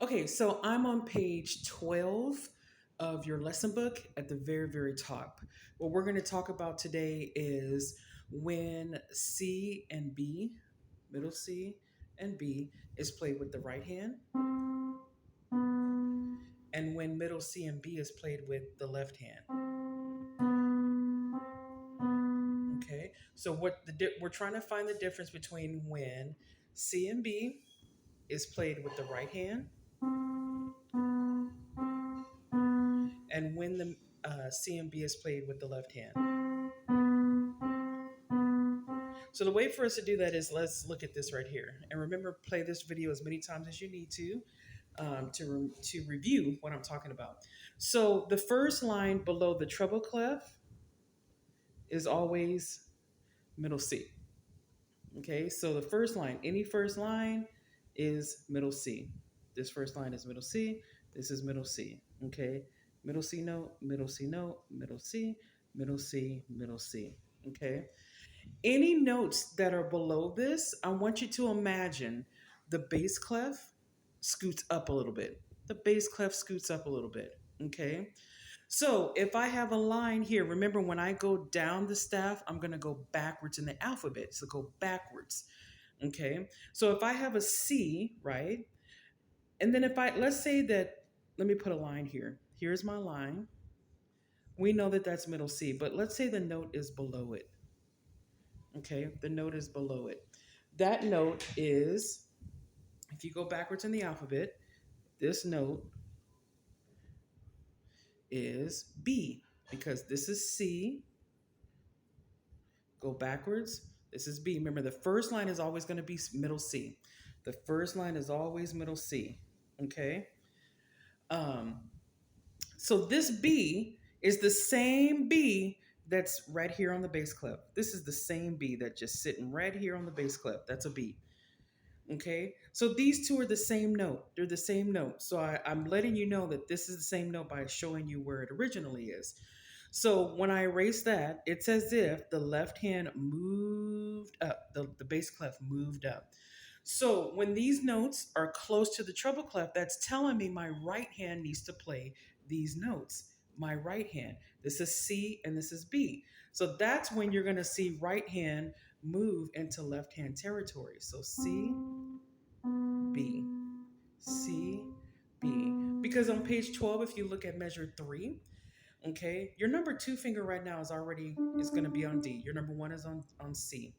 Okay, so I'm on page 12 of your lesson book at the very, very top. What we're going to talk about today is when C and B, middle C and B, is played with the right hand, and when middle C and B is played with the left hand. Okay, so we're trying to find the difference between when C and B is played with the right hand and when the C and B is played with the left hand. So the way for us to do that is let's look at this right here. And remember, play this video as many times as you need to review what I'm talking about. So the first line below the treble clef is always middle C. Okay, so the first line, any first line is middle C. This first line is middle C. This is middle C. Okay, middle C note, middle C note, middle C, middle C, middle C. Okay. Any notes that are below this, I want you to imagine the bass clef scoots up a little bit. The bass clef scoots up a little bit. Okay. So if I have a line here, remember when I go down the staff, I'm going to go backwards in the alphabet. So go backwards. Okay. So if I have a C, right? And then let's say that, let me put a line here. Here's my line. We know that that's middle C, but let's say the note is below it. Okay, the note is below it. That note is, if you go backwards in the alphabet, this note is B because this is C. Go backwards, this is B. Remember, the first line is always going to be middle C. The first line is always middle C. Okay. Um, so this B is the same B that's right here on the bass clef. This is the same B that's just sitting right here on the bass clef. That's a B. Okay, so these two are the same note. They're the same note. So I'm letting you know that this is the same note by showing you where it originally is. So when I erase that, it's as if the left hand moved up, the bass clef moved up. So when these notes are close to the treble clef, that's telling me my right hand needs to play these notes. My right hand. This is C and this is B. So that's when you're going to see right hand move into left hand territory. So C, B, C, B. Because on page 12, if you look at measure 3, okay, your number 2 finger right now is going to be on D. Your number 1 is on C.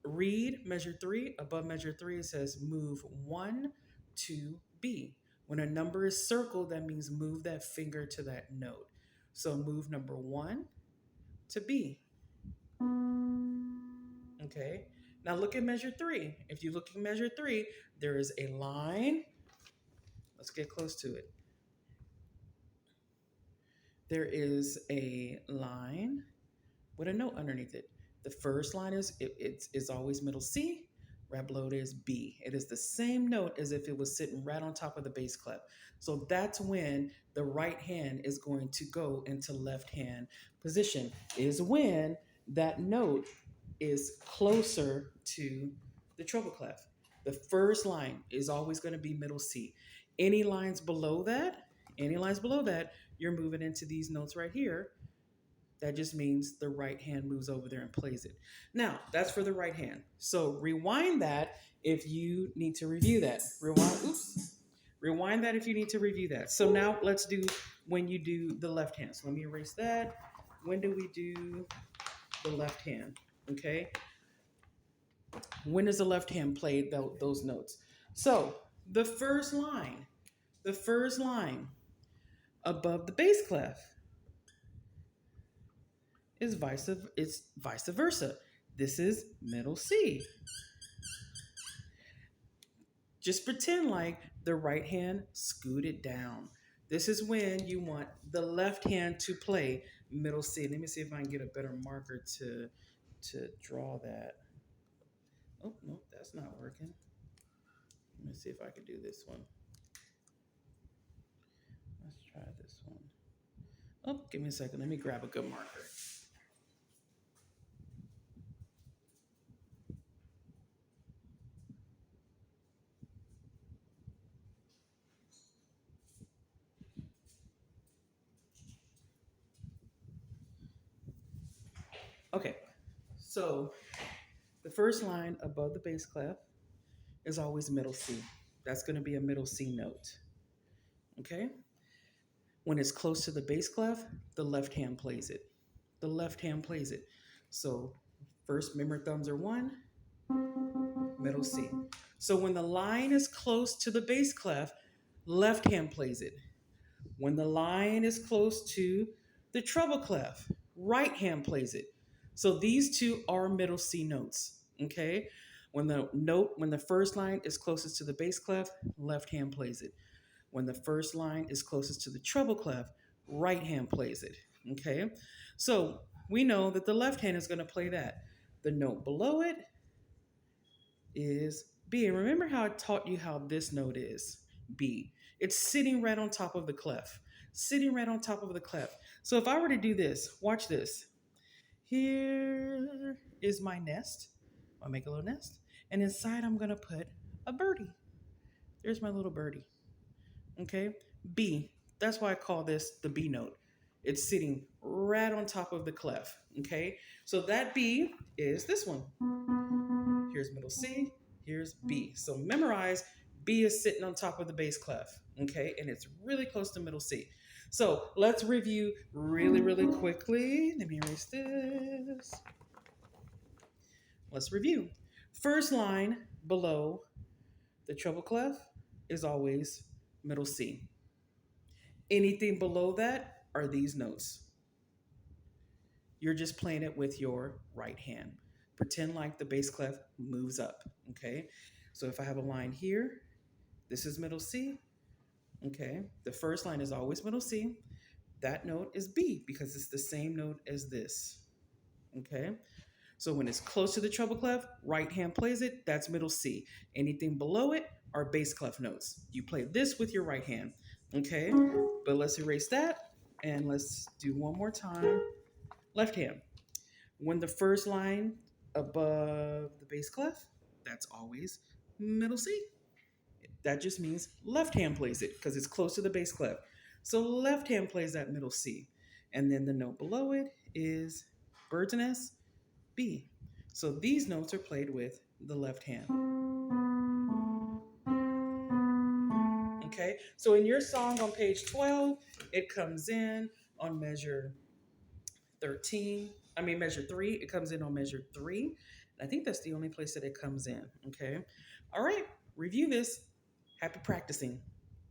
Read measure 3. Above measure 3, it says move 1 to B. When a number is circled, that means move that finger to that note. So move number 1 to B. Okay. Now look at measure 3. If you look at measure 3, there is a line. Let's get close to it. There is a line with a note underneath it. The first line is always middle C. Right below it is B. It is the same note as if it was sitting right on top of the bass clef. So that's when the right hand is going to go into left hand position, is when that note is closer to the treble clef. The first line is always going to be middle C. Any lines below that, you're moving into these notes right here. That just means the right hand moves over there and plays it. Now, that's for the right hand. So rewind that if you need to review that. Rewind that if you need to review that. So now let's do when you do the left hand. So let me erase that. When do we do the left hand? Okay. When does the left hand play those notes? So the first line above the bass clef is vice versa. This is middle C. Just pretend like the right hand scooted down. This is when you want the left hand to play middle C. Let me see if I can get a better marker to draw that. Oh, no, that's not working. Let me see if I can do this one. Let's try this one. Oh, give me a second. Let me grab a good marker. Okay, so the first line above the bass clef is always middle C. That's going to be a middle C note. Okay? When it's close to the bass clef, the left hand plays it. The left hand plays it. So first, remember, thumbs are 1, middle C. So when the line is close to the bass clef, left hand plays it. When the line is close to the treble clef, right hand plays it. So these two are middle C notes. Okay? When the first line is closest to the bass clef, left hand plays it. When the first line is closest to the treble clef, right hand plays it. Okay? So we know that the left hand is going to play that. The note below it is B. And remember how I taught you how this note is B. It's sitting right on top of the clef. Sitting right on top of the clef. So if I were to do this, watch this. Here is my nest. I'll make a little nest. And inside I'm going to put a birdie. There's my little birdie. Okay? B. That's why I call this the B note. It's sitting right on top of the clef. Okay? So that B is this one. Here's middle C. Here's B. So memorize B is sitting on top of the bass clef. Okay? And it's really close to middle C. So let's review really, really quickly. Let me erase this. Let's review. First line below the treble clef is always middle C. Anything below that are these notes. You're just playing it with your right hand. Pretend like the bass clef moves up, okay? So if I have a line here, this is middle C, okay? The first line is always middle C. That note is B because it's the same note as this, okay? So when it's close to the treble clef, right hand plays it, that's middle C. Anything below it are bass clef notes. You play this with your right hand, okay? But let's erase that and let's do one more time. Left hand. When the first line above the bass clef, that's always middle C. That just means left hand plays it because it's close to the bass clef. So left hand plays that middle C. And then the note below it is bird's nest, B. So these notes are played with the left hand. Okay, so in your song on page 12, it comes in on measure 3. It comes in on measure 3. I think that's the only place that it comes in. Okay, all right, review this. Happy practicing.